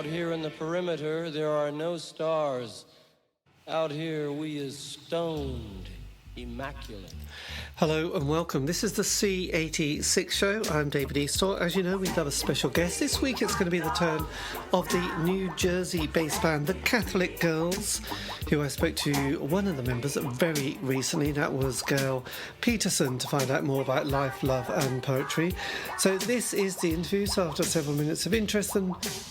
here in the perimeter, there are no stars. Out here, we is stoned, immaculate. Hello and welcome. This is the C86 show. I'm David Eastaugh. As you know, we've got a special guest. This week it's going to be the turn of the New Jersey-based band, the Catholic Girls, who I spoke to one of the members very recently. That was Gail Petersen, to find out more about life, love and poetry. So this is the interview. So after several minutes of interest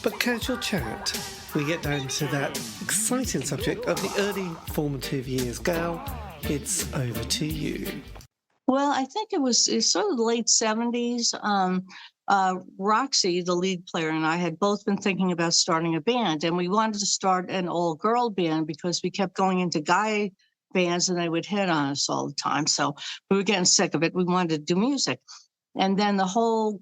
but casual chat, we get down to that exciting subject of the early formative years. Gail, it's over to you. Well, I think it's sort of the late 70s. Roxy, the lead player, and I had both been thinking about starting a band, and we wanted to start an all-girl band because we kept going into guy bands and they would hit on us all the time. So we were getting sick of it. We wanted to do music. And then the whole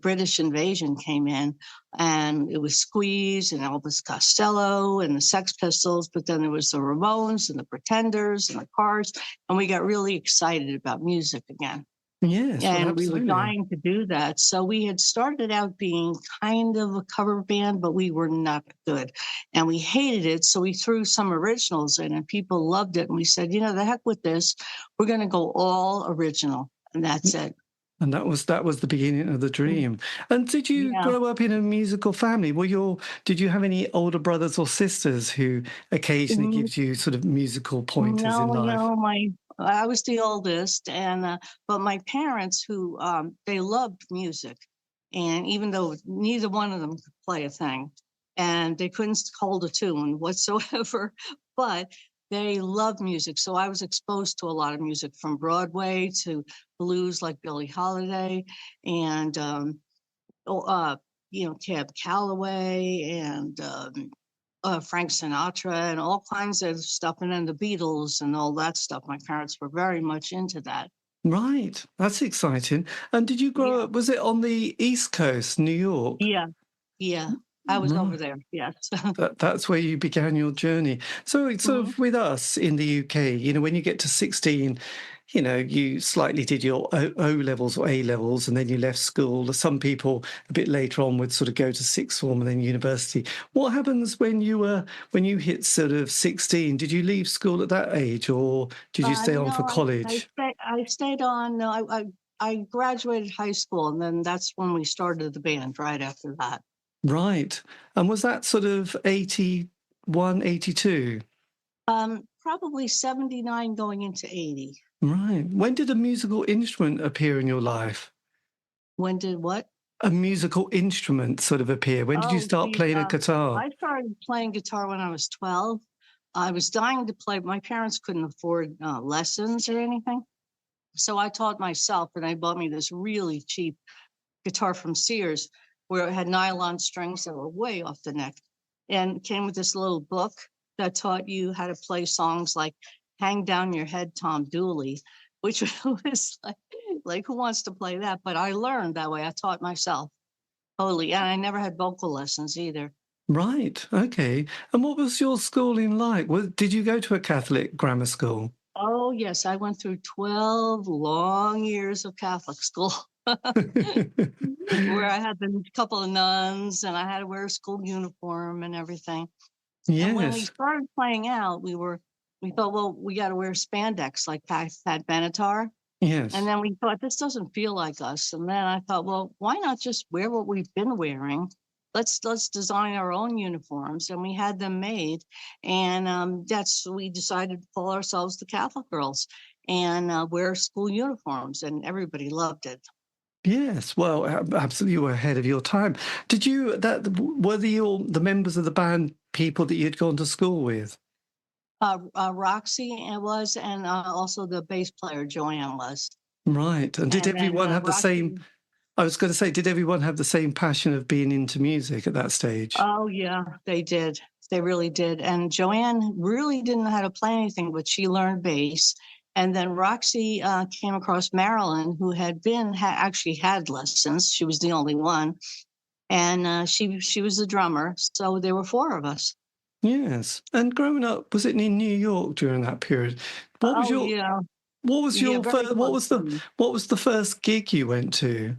British invasion came in, and it was Squeeze and Elvis Costello and the Sex Pistols, but then there was the Ramones and the Pretenders and the Cars, and we got really excited about music again. Yes, and we were dying to do that. So we had started out being kind of a cover band, but we were not good, and we hated it. So we threw some originals in, and people loved it. And we said, the heck with this, we're going to go all original, and that's it. And that was the beginning of the dream. And did you grow up in a musical family? Did you have any older brothers or sisters who occasionally gives you sort of musical pointers in life? No, I was the oldest, and but my parents, who they loved music, and even though neither one of them could play a thing, and they couldn't hold a tune whatsoever, but they loved music. So I was exposed to a lot of music, from Broadway to blues like Billie Holiday and, Cab Calloway and Frank Sinatra and all kinds of stuff. And then the Beatles and all that stuff. My parents were very much into that. Right. That's exciting. And did you grow up, was it on the East Coast, New York? Yeah. I was over there, yes. That's where you began your journey. So it's sort of with us in the UK, when you get to 16, you slightly did your O levels or A levels, and then you left school. Some people a bit later on would sort of go to sixth form and then university. What happens when you hit sort of 16? Did you leave school at that age, or did you stay on for college? I stayed on. No, I graduated high school, and then that's when we started the band right after that. Right. And was that sort of 81, 82? Probably 79 going into 80. Right. When did a musical instrument appear in your life? When did what? A musical instrument sort of appear. When did you start playing a guitar? I started playing guitar when I was 12. I was dying to play. My parents couldn't afford lessons or anything. So I taught myself, and I bought me this really cheap guitar from Sears, where it had nylon strings that were way off the neck, and it came with this little book that taught you how to play songs like Hang Down Your Head, Tom Dooley, which was like who wants to play that? But I learned that way. I taught myself totally, and I never had vocal lessons either. Right, okay. And what was your schooling like? Did you go to a Catholic grammar school? Oh, yes. I went through 12 long years of Catholic school. Where I had a couple of nuns, and I had to wear a school uniform and everything. Yes. And when we started playing out, we thought, well, we got to wear spandex like Pat Benatar. Yes. And then we thought, this doesn't feel like us. And then I thought, well, why not just wear what we've been wearing? Let's design our own uniforms. And we had them made. And we decided to call ourselves the Catholic Girls and wear school uniforms. And everybody loved it. Yes, well, absolutely, you were ahead of your time. Were the members of the band people that you'd gone to school with? Roxy was, and also the bass player Joanne was. Right, and did everyone have the same? I was going to say, did everyone have the same passion of being into music at that stage? Oh yeah, they did. They really did. And Joanne really didn't know how to play anything, but she learned bass. And then Roxy came across Marilyn, who had actually had lessons. She was the only one. And she was the drummer. So there were four of us. Yes. And growing up, was it in New York during that period? What was the first gig you went to?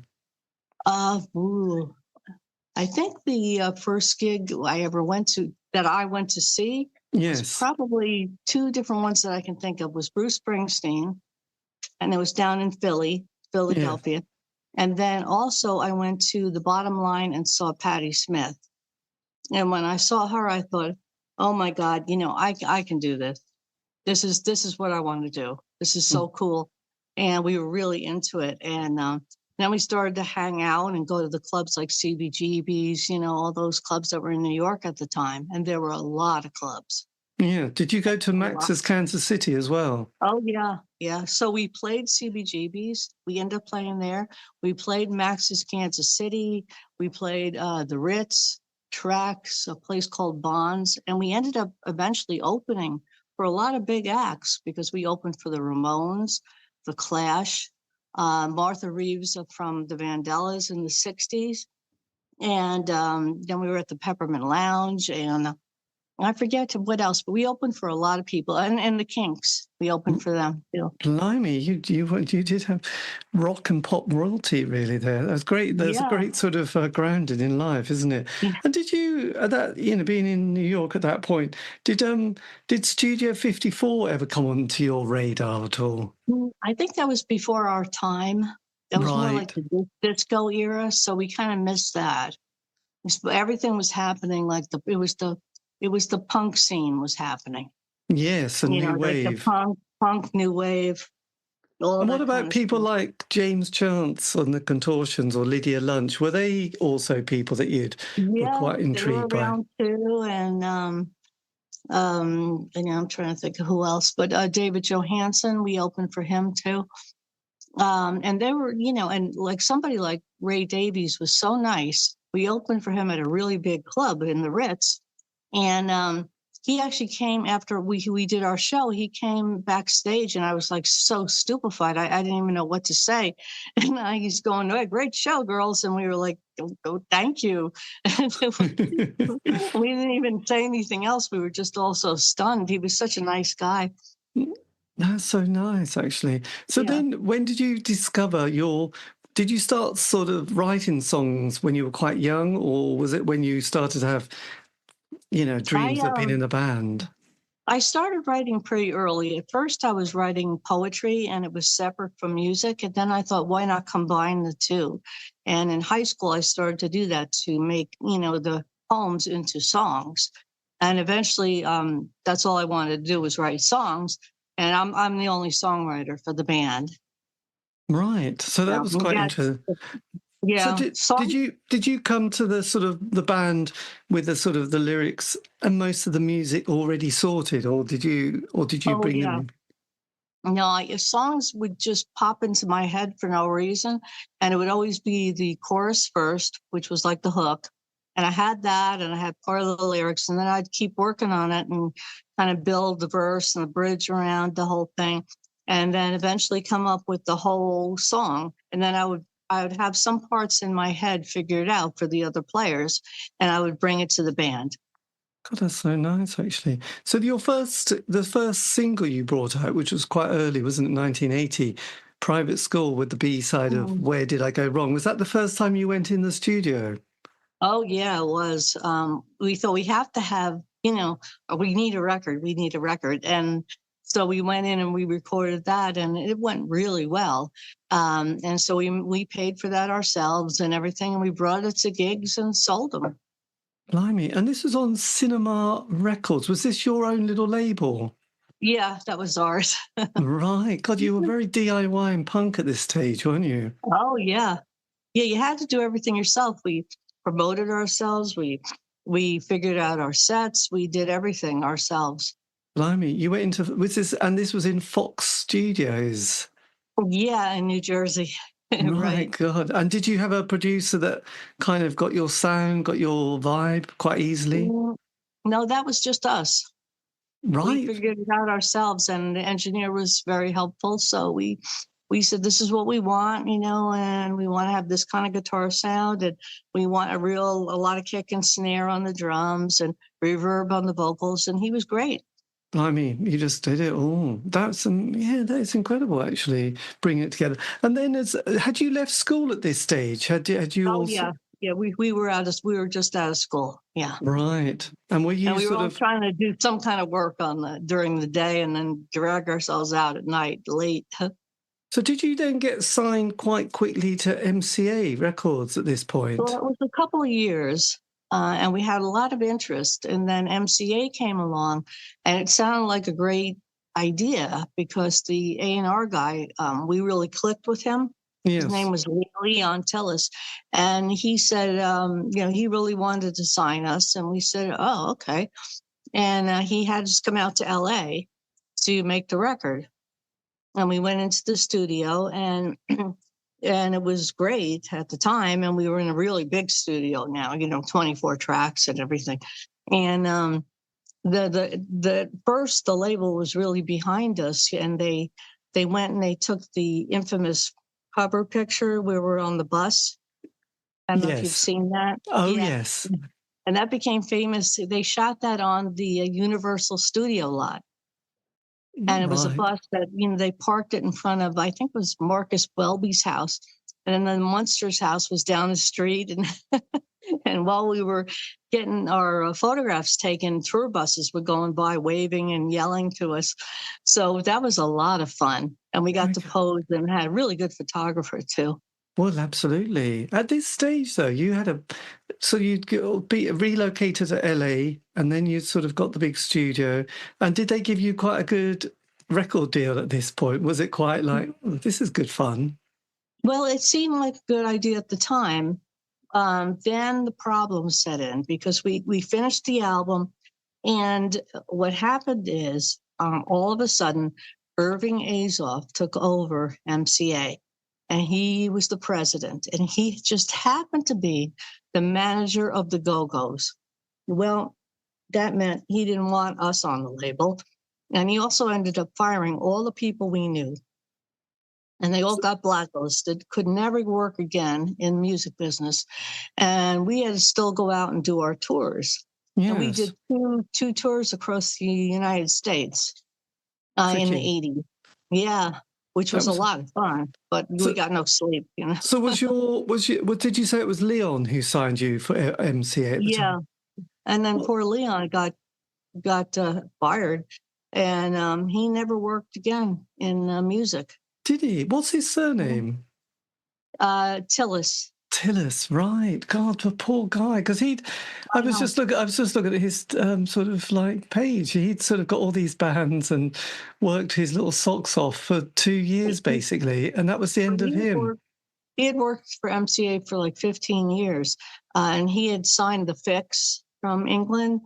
I think the first gig I ever went to that I went to see was Yes. probably two different ones that I can think of was Bruce Springsteen, and it was down in Yeah. Philadelphia. And then also I went to the Bottom Line and saw Patti Smith. And when I saw her, I thought, oh my God, I can do this. This is what I want to do. This is so cool. And we were really into it. And then we started to hang out and go to the clubs like CBGB's, all those clubs that were in New York at the time. And there were a lot of clubs. Yeah. Did you go to Max's Kansas City as well? Oh, yeah. Yeah. So we played CBGB's. We ended up playing there. We played Max's Kansas City. We played the Ritz, Trax, a place called Bonds. And we ended up eventually opening for a lot of big acts because we opened for the Ramones, the Clash, Martha Reeves from the Vandellas in the 60s. And then we were at the Peppermint Lounge, and I forget what else, but we opened for a lot of people, and the Kinks. We opened for them too. Blimey, you did have rock and pop royalty really there. That's great. There's a great sort of grounding in life, isn't it? Yeah. And did you, at that, being in New York at that point, did Studio 54 ever come onto your radar at all? I think that was before our time. That was more like the disco era, so we kind of missed that. Everything was happening like it was the punk scene was happening. Yes, and new wave. Like the punk new wave. And what about people like James Chance on the Contortions or Lydia Lunch? Were they also people that were quite intrigued they were around too, and I'm trying to think of who else, but David Johansen, we opened for him too. And they were, and like somebody like Ray Davies was so nice. We opened for him at a really big club in the Ritz. And he actually came after we did our show. He came backstage, and I was like so stupefied. I didn't even know what to say. And he's going, "Oh, great show, girls." And we were like, "Oh, thank you." We didn't even say anything else. We were just all so stunned. He was such a nice guy. That's so nice, actually. So then when did you discover did you start sort of writing songs when you were quite young, or was it when you started to have, dreams of being in a band? I started writing pretty early. At first, I was writing poetry, and it was separate from music. And then I thought, why not combine the two? And in high school, I started to do that to make, the poems into songs. And eventually, that's all I wanted to do was write songs. And I'm the only songwriter for the band. Right. So that was quite interesting. Yeah. So did you come to the sort of the band with the sort of the lyrics and most of the music already sorted, or did you bring them? No, songs would just pop into my head for no reason, and it would always be the chorus first, which was like the hook. And I had that, and I had part of the lyrics, and then I'd keep working on it and kind of build the verse and the bridge around the whole thing, and then eventually come up with the whole song. And then I would have some parts in my head figured out for the other players, and I would bring it to the band. God, that's so nice, actually. So the first single you brought out, which was quite early, wasn't it, 1980, Private School, with the B-side of Where Did I Go Wrong? Was that the first time you went in the studio? Oh, yeah, it was. We thought we have to have, we need a record. And so we went in and we recorded that, and it went really well. And so we paid for that ourselves and everything, and we brought it to gigs and sold them. Blimey. And this was on Cinema Records. Was this your own little label? Yeah, that was ours. Right. God, you were very DIY and punk at this stage, weren't you? Oh, yeah. Yeah, you had to do everything yourself. We promoted ourselves. We figured out our sets. We did everything ourselves. Blimey, you went into this was in Fox Studios. Yeah, in New Jersey. Right, God. And did you have a producer that kind of got your sound, got your vibe quite easily? No, that was just us. Right. We figured it out ourselves, and the engineer was very helpful. So we said, this is what we want, and we want to have this kind of guitar sound, and we want a lot of kick and snare on the drums and reverb on the vocals. And he was great. I mean, you just did it all. That's incredible, actually, bringing it together. And then, had you left school at this stage? Had you also? Yeah. Yeah, we were just out of school. Yeah. Right. And were you And we were sort all of, trying to do some kind of work during the day and then drag ourselves out at night late. so did you then get signed quite quickly to MCA Records at this Well, point? it was a couple of years, and we had a lot of interest. And then MCA came along, and it sounded like a great idea because the A&R guy, we really clicked with him. His name Yes. was Leon Tillis, and he said, he really wanted to sign us, and we said, "Oh, okay." And he had us come out to LA to make the record, and we went into the studio, and and it was great at the time. And we were in a really big studio now, 24 tracks and everything. And the label was really behind us, and they went and they took the infamous cover picture where we're on the bus. I don't know if you've Yes. seen that. Oh, Yeah. yes. And that became famous. They shot that on the Universal Studio lot. And it was a Right. bus that, they parked it in front of, I think it was Marcus Welby's house. And then Munster's house was down the street. And and while we were getting our photographs taken, tour buses were going by waving and yelling to us. So that was a lot of fun. And we got to pose and had a really good photographer too. Well, absolutely. At this stage, though, so you'd be relocated to LA, and then you sort of got the big studio. And did they give you quite a good record deal at this point? Was it quite like, "Oh, this is good fun"? Well, it seemed like a good idea at the time. Then the problems set in because we finished the album, and what happened is all of a sudden, Irving Azoff took over MCA, and he was the president, and he just happened to be the manager of the Go-Go's. Well, that meant he didn't want us on the label, and he also ended up firing all the people we knew. And they all got blacklisted, could never work again in music business. And we had to still go out and do our tours. Yes. And we did two tours across the United States in the 80s. Yeah, which was a lot of fun, but we got no sleep, So did you say it was Leon who signed you for MCA at the time? And then poor Leon got fired, and he never worked again in music. Did he? What's his surname? Tillis. Tillis, right? God, the poor guy. Because I was just looking at his sort of like page. He'd sort of got all these bands and worked his little socks off for 2 years basically, and that was the end of him. He had worked for MCA for like 15 years, and he had signed the Fix from England,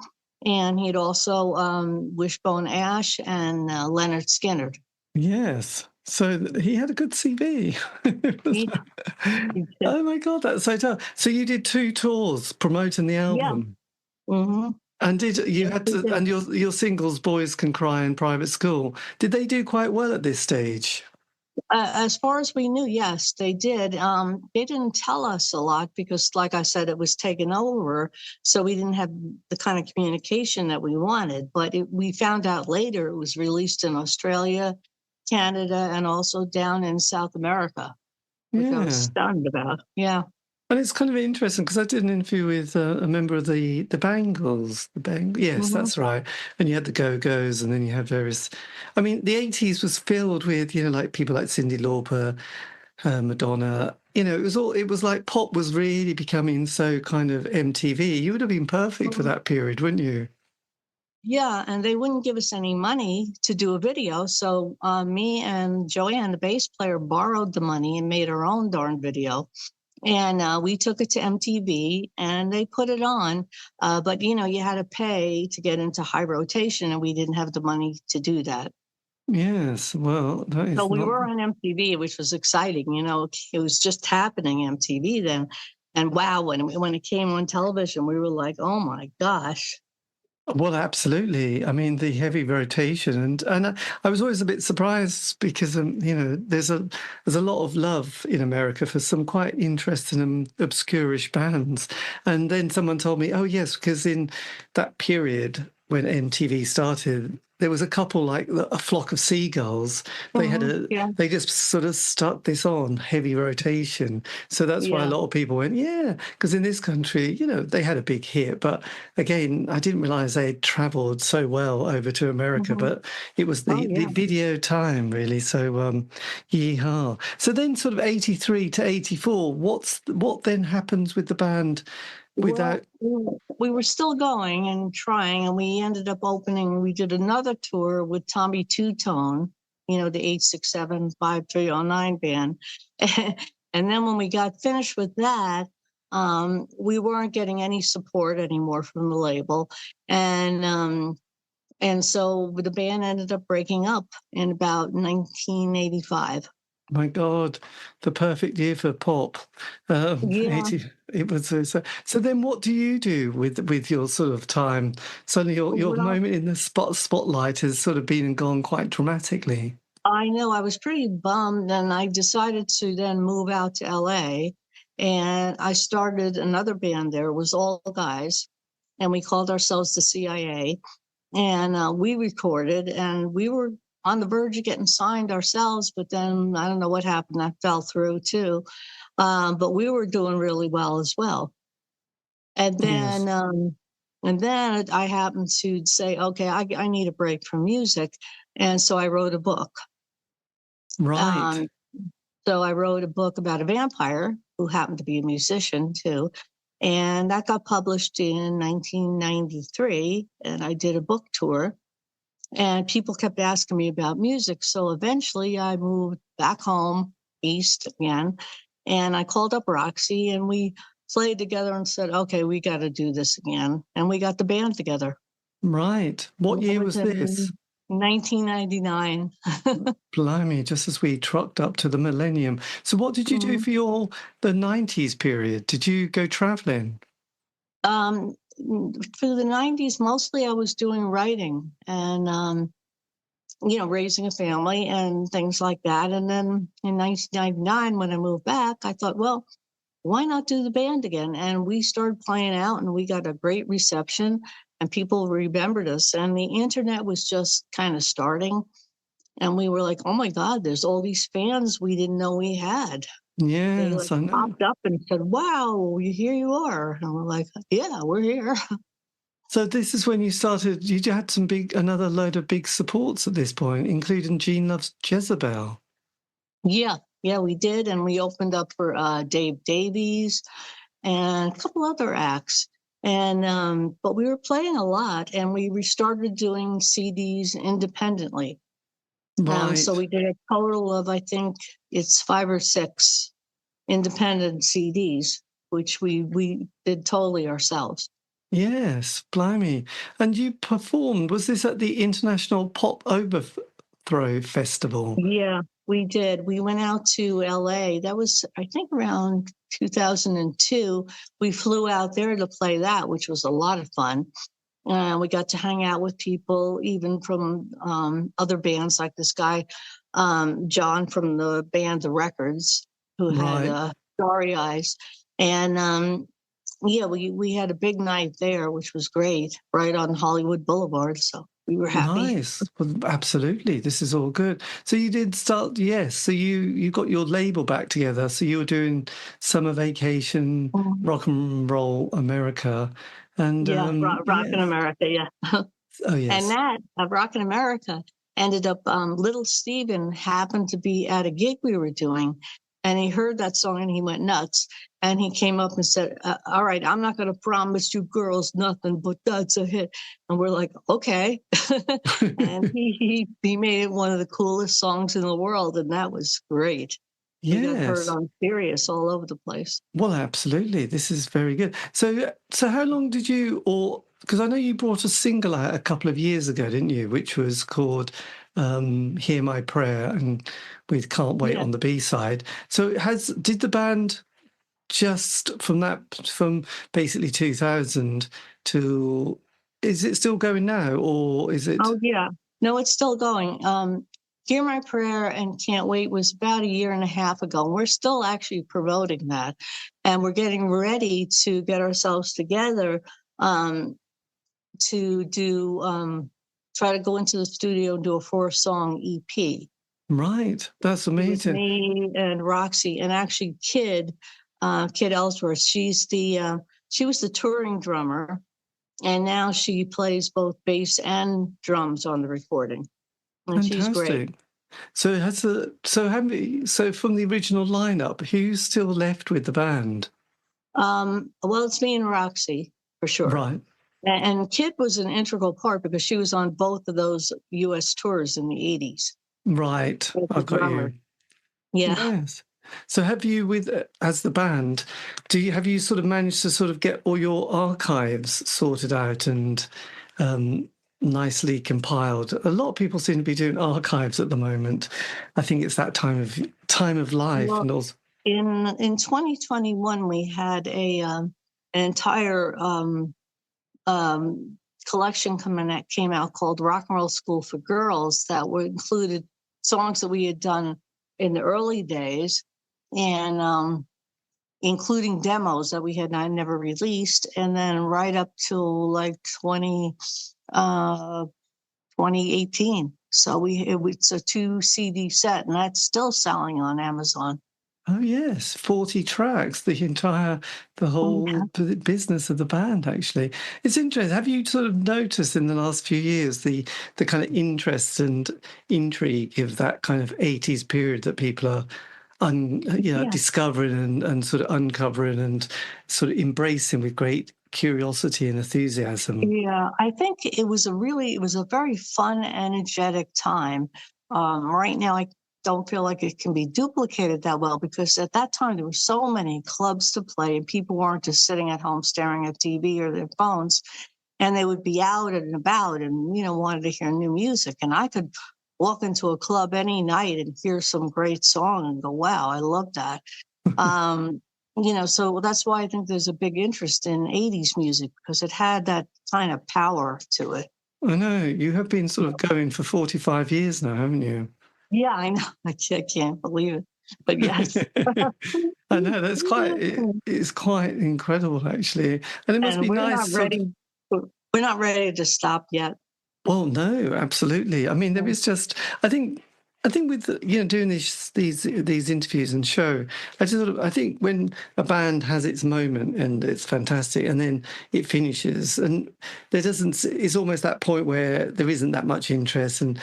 and he had also Wishbone Ash and Leonard Skinner. Yes. So he had a good CV. Oh my God, that's so tough. So you did 2 tours promoting the album. Yeah. Mm-hmm. And and your singles, Boys Can Cry in Private School, did they do quite well at this stage? As far as we knew, yes, they did. They didn't tell us a lot because, like I said, it was taken over. So we didn't have the kind of communication that we wanted. But we found out later it was released in Australia, Canada, and also down in South America, which I was stunned about. Yeah. And it's kind of interesting because I did an interview with a member of the Bangles. Yes, that's right. And you had the Go-Go's, and then you had various. I mean, the 80s was filled with, like people like Cyndi Lauper, Madonna. It was like pop was really becoming so kind of MTV. You would have been perfect for that period, wouldn't you? Yeah, and they wouldn't give us any money to do a video. So me and Joanne, the bass player, borrowed the money and made our own darn video. And we took it to MTV, and they put it on. But, you had to pay to get into high rotation, and we didn't have the money to do that. Yes, well, that is. So we were on MTV, which was exciting. It was just happening MTV then. And wow, when it came on television, we were like, oh my gosh. Well, absolutely. I mean, the heavy rotation, and I was always a bit surprised because there's a lot of love in America for some quite interesting and obscurish bands. And then someone told me, oh yes, because in that period, when MTV started, there was a couple like a flock of seagulls. They had Yeah. they just sort of stuck this on heavy rotation. So that's why a Yeah. lot of people went, yeah, because in this country, they had a big hit. But again, I didn't realize they had traveled so well over to America, Mhm. but it was Oh, the yeah. video time really. So yeehaw. So then sort of 83 to 84, what then happens with the band Well, without we were still going and trying, and we ended up we did another tour with Tommy Two Tone, the 8675309 band. And then when we got finished with that, we weren't getting any support anymore from the label. And so the band ended up breaking up in about 1985. My God, the perfect year for pop. Yeah. 80, it was so. Then, what do you do with your sort of time? Suddenly, your Well, moment in the spotlight has sort of been and gone quite dramatically. I know I was pretty bummed, and I decided to then move out to LA, and I started another band there. It was all guys, and we called ourselves the CIA. And we recorded, and we were on the verge of getting signed ourselves, but then I don't know what happened. That fell through too. But we were doing really well as well. And Yes, then I happened to say, okay, I need a break from music, and so I wrote a book. right. Um, so I wrote a book about a vampire who happened to be a musician too. And that got published in 1993. And I did a book tour, and people kept asking me about music. So eventually I moved back home east again, and I called up Roxy, and we played together and said, okay, we got to do this again. And we got the band together. Right. What That year was was this? in 1999. Blimey, just as we trucked up to the millennium. So, what did you do Mhm. for the 90s period? Did you go traveling? Um, through the 90s, mostly I was doing writing and, raising a family and things like that. And then in 1999, when I moved back, I thought, well, why not do the band again? And we started playing out, and we got a great reception, and people remembered us. And the internet was just kind of starting. And we were like, oh my God, there's all these fans we didn't know we had. They like Yes, I know. popped up and said, wow, here you are. And we're like, yeah, we're here. So this is when you started. You had another load of big supports at this point, including Gene Loves Jezebel. Yeah, yeah, we did. And we opened up for Dave Davies and a couple other acts. And but we were playing a lot, and we restarted doing CDs independently. So Right. we did a total of, I think it's 5 or 6 independent CDs, which we did totally ourselves. Yes, blimey. And you performed. Was this at the International Pop Overthrow Festival? Yeah, we did. We went out to LA. That was, I think, around 2002. We flew out there to play that, which was a lot of fun. We got to hang out with people, even from other bands, like this guy, John from the band The Records, who had Right. Starry Eyes. And yeah, we had a big night there, which was great, right on Hollywood Boulevard. So we were happy. Nice. Well, absolutely. This is all good. So you did start, yes. So you got your label back together. So you were doing Summer Vacation, Mhm. Rock and Roll America, and Yeah, Rockin' yes. America. Yeah. Oh And yes. that Rockin' America ended up, little Steven happened to be at a gig we were doing, and he heard that song and he went nuts. And he came up and said, all right, I'm not going to promise you girls nothing, but that's a hit. And we're like, okay. And he made it one of the coolest songs in the world. And that was great. We got heard Yes. on Sirius all over the place. Well, absolutely. This is very good. So how long did you, or because I know you brought a single out a couple of years ago, didn't you? Which was called "Hear My Prayer," and with "Can't Wait" Yeah. on the B side. So did the band just from basically 2000 to, is it still going now, or is it? Oh, yeah. No, it's still going. Hear My Prayer and Can't Wait was about a year and a half ago. We're still actually promoting that. And we're getting ready to get ourselves together. Um, to do try to go into the studio and do a 4-song EP. Right, that's It was amazing. me and Roxy, and actually Kid Ellsworth. She was the touring drummer, and now she plays both bass and drums on the recording, and she's great. Fantastic. So so from the original lineup, who's still left with the band? Well, it's me and Roxy for sure. Right. And Kid was an integral part because she was on both of those U.S. tours in the 80s. Right. I've got you. Yeah. Yes. So have you, with as the band, have you sort of managed to sort of get all your archives sorted out and nicely compiled? A lot of people seem to be doing archives at the moment. I think it's that time of life. Well, and also in 2021, we had an entire collection came out called Rock and Roll School for Girls that included songs that we had done in the early days, and including demos that we had never released, and then right up till like 2018. So it's a 2 CD set, and that's still selling on Amazon. Oh yes, 40 tracks, the whole business of the band, actually. It's interesting. Have you sort of noticed in the last few years the kind of interest and intrigue of that kind of 80s period that people are discovering and sort of uncovering and sort of embracing with great curiosity and enthusiasm? Yeah, I think it was a very fun, energetic time. Right now, I don't feel like it can be duplicated that well because at that time there were so many clubs to play and people weren't just sitting at home staring at TV or their phones, and they would be out and about and wanted to hear new music. And I could walk into a club any night and hear some great song and go, wow, I love that. So that's why I think there's a big interest in 80s music because it had that kind of power to it. I know. You have been sort of going for 45 years now, haven't you? Yeah, I know. I can't believe it. But yes. I know. It's quite incredible, actually. And it must be nice. We're not ready to stop yet. Well, no, absolutely. I mean, there is just, I think with doing these interviews and show, I think when a band has its moment and it's fantastic, and then it finishes, and it's almost that point where there isn't that much interest, and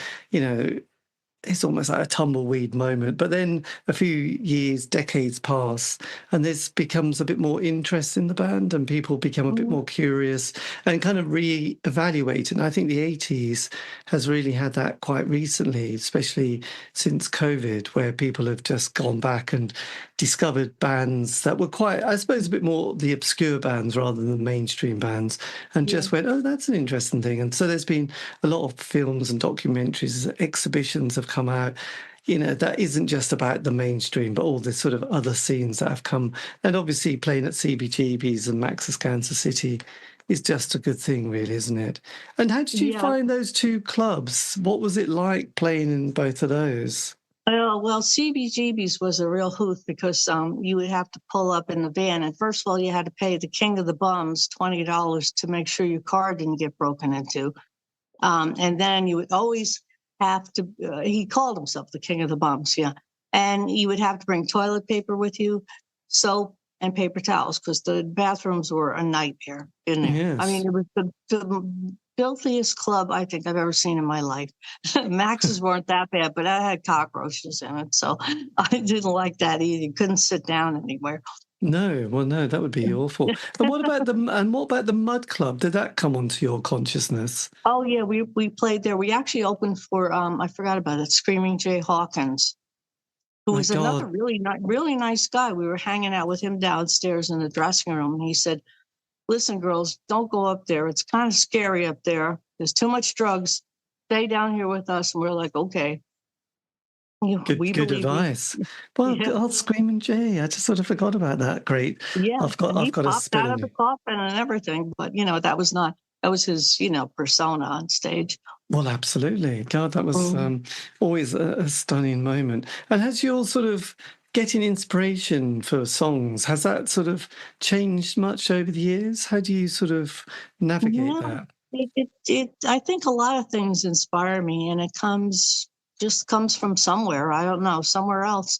it's almost like a tumbleweed moment. But then a few years, decades pass, and this becomes a bit more interest in the band, and people become a bit more curious and kind of re-evaluate. And I think the 80s has really had that quite recently, especially since COVID, where people have just gone back and discovered bands that were quite, I suppose, a bit more the obscure bands rather than the mainstream bands, and just went, oh, that's an interesting thing. And so there's been a lot of films and documentaries, exhibitions have come out, that isn't just about the mainstream, but all the sort of other scenes that have come. And obviously playing at CBGB's and Max's Kansas City is just a good thing, really, isn't it? And how did you find those two clubs? What was it like playing in both of those? Well, CBGB's was a real hoot because you would have to pull up in the van. And first of all, you had to pay the king of the bums $20 to make sure your car didn't get broken into. And then you would always have to, he called himself the king of the bums, yeah. And you would have to bring toilet paper with you, soap, and paper towels because the bathrooms were a nightmare in there. Yes. I mean, it was the filthiest club I think I've ever seen in my life. Max's weren't that bad, but I had cockroaches in it, so I didn't like that either. You couldn't sit down anywhere. No, well, no, that would be awful. And what about the Mud Club? Did that come onto your consciousness? Oh yeah, we played there. We actually opened for I forgot about it, Screaming Jay Hawkins, who was another really nice guy. We were hanging out with him downstairs in the dressing room, and he said, "Listen, girls, don't go up there. It's kind of scary up there. There's too much drugs. Stay down here with us." And we're like, "Okay." Good advice. Well, I'll Screaming Jay. I just sort of forgot about that. Great. Yeah, I've got a spin out of the coffin and everything, but that was his persona on stage. Well, absolutely. God, that was always a stunning moment. And has your sort of getting inspiration for songs, has that sort of changed much over the years? How do you sort of navigate that? I think a lot of things inspire me, and it just comes from somewhere. I don't know, somewhere else.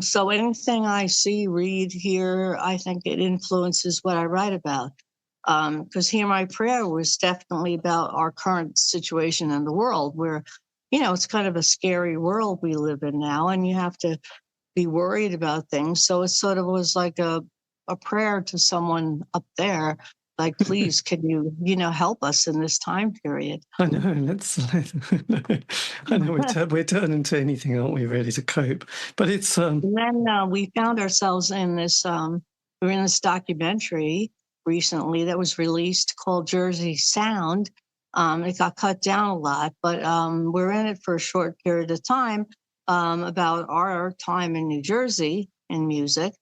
So anything I see, read, hear, I think it influences what I write about. Because Hear My Prayer was definitely about our current situation in the world, where, it's kind of a scary world we live in now, and you have to be worried about things. So it sort of was like a prayer to someone up there, like, please, can you, help us in this time period? I know. I know we're turning to anything, aren't we? Really, to cope. But it's And then we found ourselves in this, we were in this documentary recently that was released called Jersey Sound. It got cut down a lot, but we're in it for a short period of time, about our time in New Jersey in music.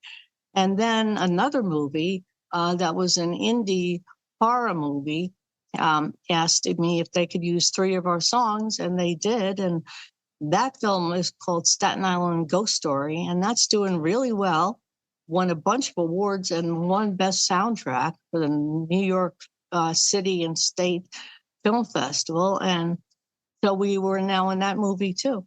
And then another movie that was an indie horror movie asked me if they could use 3 of our songs, and they did. And that film is called Staten Island Ghost Story, and that's doing really well. Won a bunch of awards and won Best Soundtrack for the New York City and State Film Festival. And so we were now in that movie too.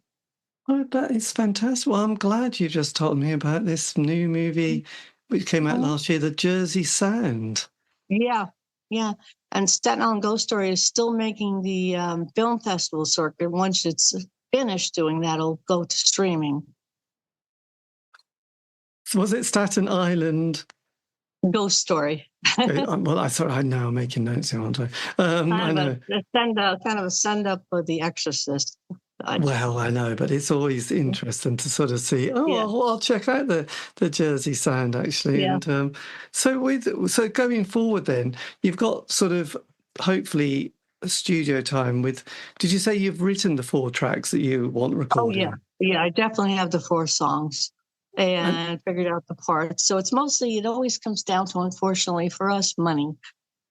oh, that is fantastic. Well, I'm glad you just told me about this new movie which came out last year, The Jersey Sound. Yeah, yeah. And Staten Island Ghost Story is still making the film festival circuit. Once it's finished doing that, it'll go to streaming. So was it Staten Island Ghost Story? Well, I know I'm making notes here, aren't I? I know. Kind of a send up for The Exorcist. Well, I know, but it's always interesting to sort of see. Oh, Yeah. I'll check out the Jersey Sound actually. Yeah. And so going forward, then you've got sort of hopefully a studio time with. Did you say you've written the 4 tracks that you want recording? Oh yeah, I definitely have the 4 songs and figured out the parts. So it's mostly, it always comes down to, unfortunately for us, money.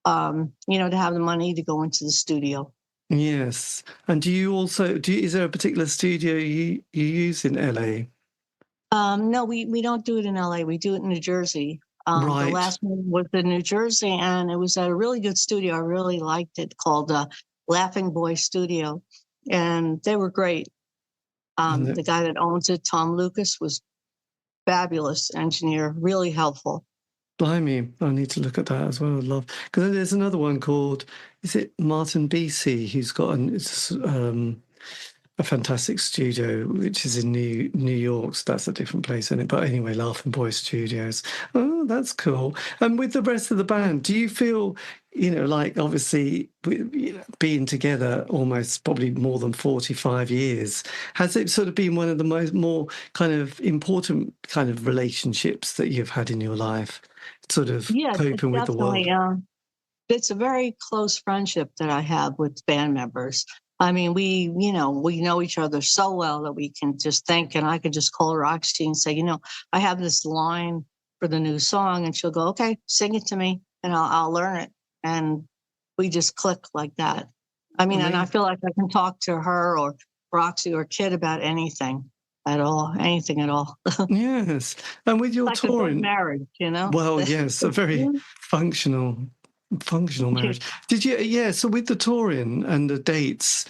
To have the money to go into the studio. Yes. And do you also is there a particular studio you use in LA? No, we don't do it in LA. We do it in New Jersey. Right. The last one was in New Jersey, and it was at a really good studio. I really liked it, called Laughing Boy Studio, and they were great. The guy that owns it, Tom Lucas, was fabulous engineer, really helpful. Blimey, I need to look at that as well. I'd love, because there's another one called, is it Martin BC, who's got a fantastic studio, which is in New York. So that's a different place, isn't it? But anyway, Laughing Boy Studios. Oh, that's cool. And with the rest of the band, do you feel, like obviously being together almost probably more than 45 years, has it sort of been one of the more kind of important kind of relationships that you've had in your life, sort of coping with the world? It's a very close friendship that I have with band members. I mean, we know each other so well that we can just think, and I could just call Roxy and say, I have this line for the new song, and she'll go, okay, sing it to me, and I'll learn it. And we just click like that. I mean, and I feel like I can talk to her or Roxy or Kid about anything at all. Yes. And with your like touring, a good marriage, Well, yes, a very functional marriage. Did you? Yeah. So with the touring and the dates,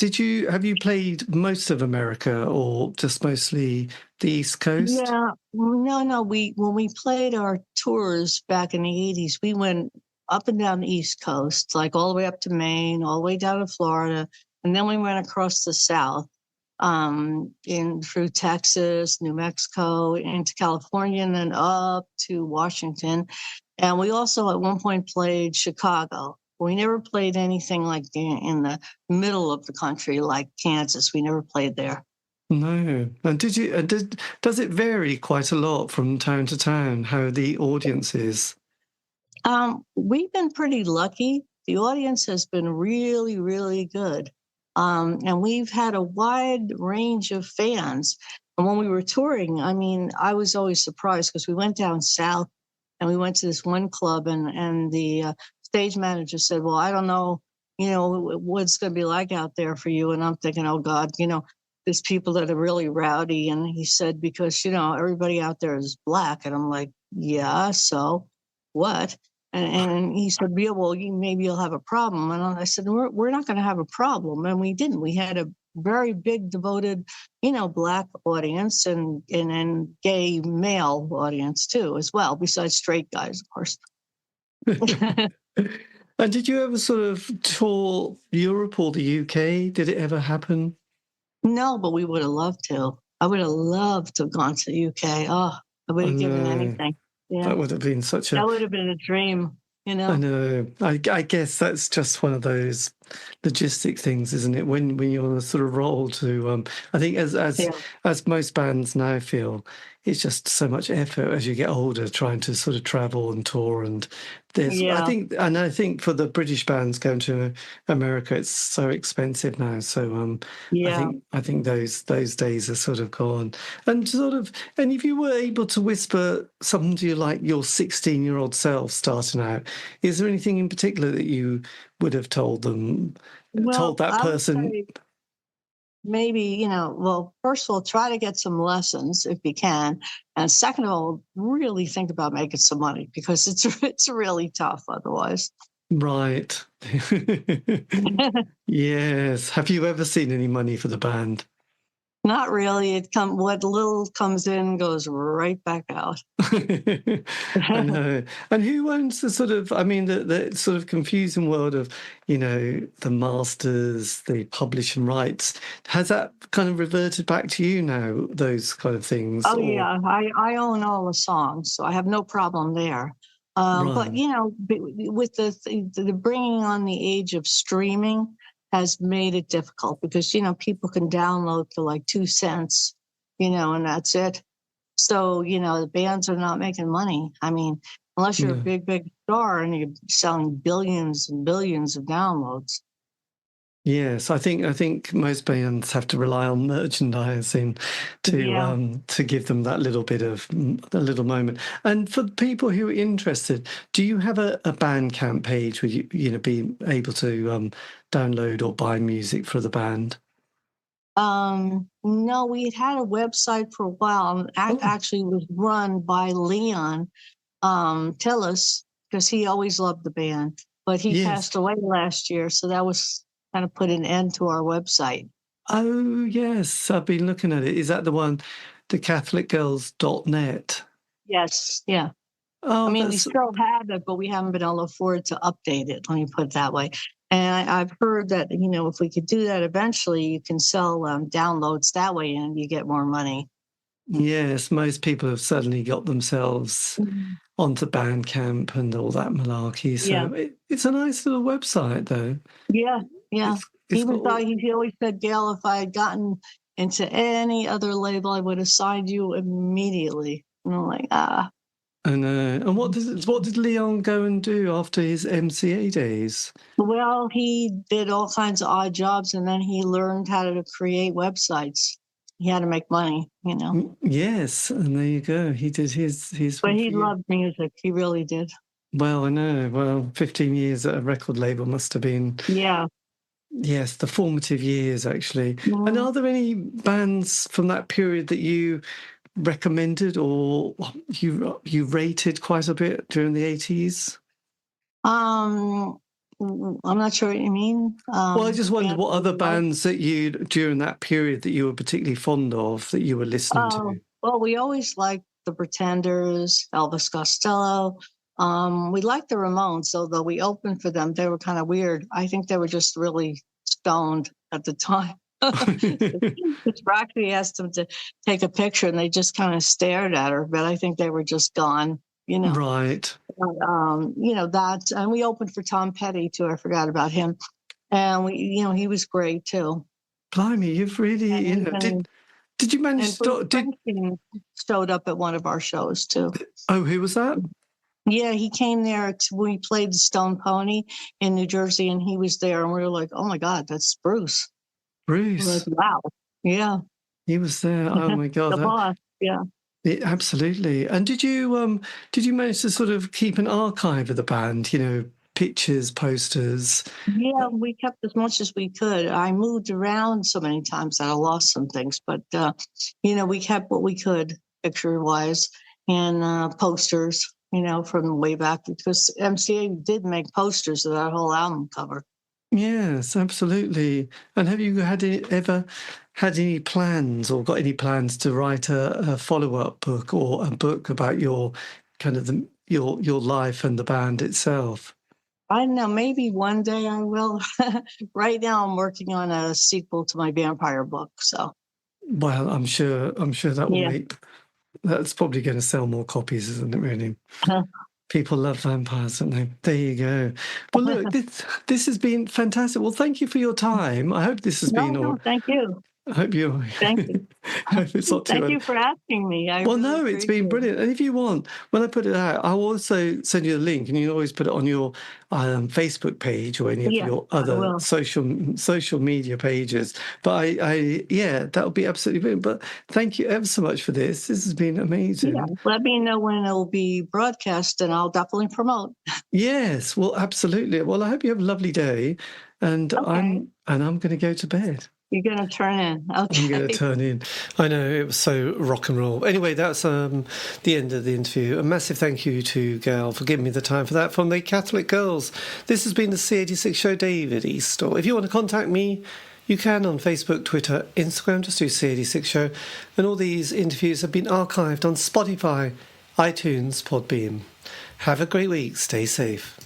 have you played most of America or just mostly the East Coast? Yeah. No. When we played our tours back in the 80s, we went up and down the East Coast, like all the way up to Maine, all the way down to Florida, and then we went across the South, through Texas, New Mexico, into California, and then up to Washington. And we also at one point played Chicago. We never played anything like in the middle of the country, like Kansas. We never played there. No. And does it vary quite a lot from town to town, how the audience is? We've been pretty lucky. The audience has been really, really good. And we've had a wide range of fans. And when we were touring, I mean, I was always surprised because we went down south and we went to this one club, and the stage manager said, well, I don't know, what it's going to be like out there for you. And I'm thinking, oh God, there's people that are really rowdy. And he said, because, everybody out there is black. And I'm like, yeah, so what? And he said, yeah, well, maybe you'll have a problem. And I said, we're not going to have a problem. And we didn't. We had a very big, devoted, Black audience and gay male audience too, as well, besides straight guys, of course. And did you ever sort of tour Europe or the UK? Did it ever happen? No, but we would have loved to. I would have loved to have gone to the UK. Oh, I would have given anything. Yeah. That would have been such that would have been a dream, I know. I guess that's just one of those logistic things, isn't it? When you're on a sort of roll to, I think as most bands now feel, it's just so much effort as you get older trying to sort of travel and tour. And I think for the British bands going to America, it's so expensive now. So I think those days are sort of gone. And if you were able to whisper something to like your 16-year-old self starting out, is there anything in particular that you would have told them? Told that person? Maybe, first of all, try to get some lessons if you can. And second of all, really think about making some money, because it's really tough otherwise. Right. Yes. Have you ever seen any money for the band? Not really. What little comes in goes right back out. I know. And who owns the sort of, the sort of confusing world of, the masters, the publishing rights? Has that kind of reverted back to you now, those kind of things? Oh, yeah. I own all the songs, so I have no problem there. Right. But, with the bringing on the age of streaming has made it difficult, because, people can download for like 2 cents, and that's it. So, the bands are not making money. I mean, unless you're a big, big star and you're selling billions and billions of downloads. Yes, I think most bands have to rely on merchandising to give them that little bit of a little moment. And for people who are interested, do you have a Bandcamp page where you be able to download or buy music for the band? No, we had a website for a while. Actually was run by Leon Tillis, because he always loved the band, but he passed away last year, so that was kind of put an end to our website. Oh, yes. I've been looking at it. Is that the one, thecatholicgirls.net? Yes. Yeah. Oh, we still have it, but we haven't been able to afford to update it. Let me put it that way. And I've heard that, if we could do that eventually, you can sell downloads that way and you get more money. Yes, most people have suddenly got themselves onto Bandcamp and all that malarkey. So it's a nice little website, though. Yeah, yeah. He always said, Gail, if I had gotten into any other label, I would have signed you immediately. And I'm like, And what did Leon go and do after his MCA days? Well, he did all kinds of odd jobs, and then he learned how to create websites. He had to make money, Yes, and there you go. He did his. But he loved music. He really did. Well, I know. Well, 15 years at a record label must have been. Yeah. Yes, the formative years, actually. And are there any bands from that period that you recommended or you rated quite a bit during the 80s? I'm not sure what you mean. Well, I just wondered what other bands that during that period that you were particularly fond of, that you were listening to. Well, we always liked the Pretenders, Elvis Costello. We liked the Ramones, although we opened for them. They were kind of weird. I think they were just really stoned at the time. Roxy asked them to take a picture, and they just kind of stared at her. But I think they were just gone. Right. That, and we opened for Tom Petty too. I forgot about him, and he was great too. Blimey, you've really, did you manage to? Showed up at one of our shows too. Oh, who was that? Yeah, he came there we played the Stone Pony in New Jersey, and he was there, and we were like, "Oh my God, that's Bruce!" Bruce, like, wow, yeah, he was there. Oh my God, the boss, yeah. Absolutely. And did you manage to sort of keep an archive of the band? Pictures, posters. Yeah, we kept as much as we could. I moved around so many times that I lost some things, but we kept what we could, picture-wise, and posters. from way back, because MCA did make posters of that whole album cover. Yes, absolutely. And have you ever had any plans or got any plans to write a follow-up book or a book about your kind of your life and the band itself? I don't know, maybe one day I will. Right now I'm working on a sequel to my vampire book, so. Well, I'm sure that will Yeah. that's probably going to sell more copies, isn't it, really? People love vampires, don't they? There you go. Well, look, this has been fantastic. Well, thank you for your time. I hope this has been all. No, thank you. I hope you. Thank you. Hope it's not too. Thank you for asking me. Well, no, it's been brilliant. And if you want, when I put it out, I'll also send you a link, and you can always put it on your Facebook page or any of your other social media pages. But that would be absolutely brilliant. But thank you ever so much for this. This has been amazing. Yeah. Let me know when it'll be broadcast, and I'll definitely promote. Yes, well, absolutely. Well, I hope you have a lovely day, and I'm going to go to bed. You're going to turn in. Okay. I'm going to turn in. I know, it was so rock and roll. Anyway, that's the end of the interview. A massive thank you to Gail for giving me the time for that from the Catholic Girls. This has been the C86 show, David Eastaugh. If you want to contact me, you can on Facebook, Twitter, Instagram. Just do C86 show. And all these interviews have been archived on Spotify, iTunes, Podbean. Have a great week. Stay safe.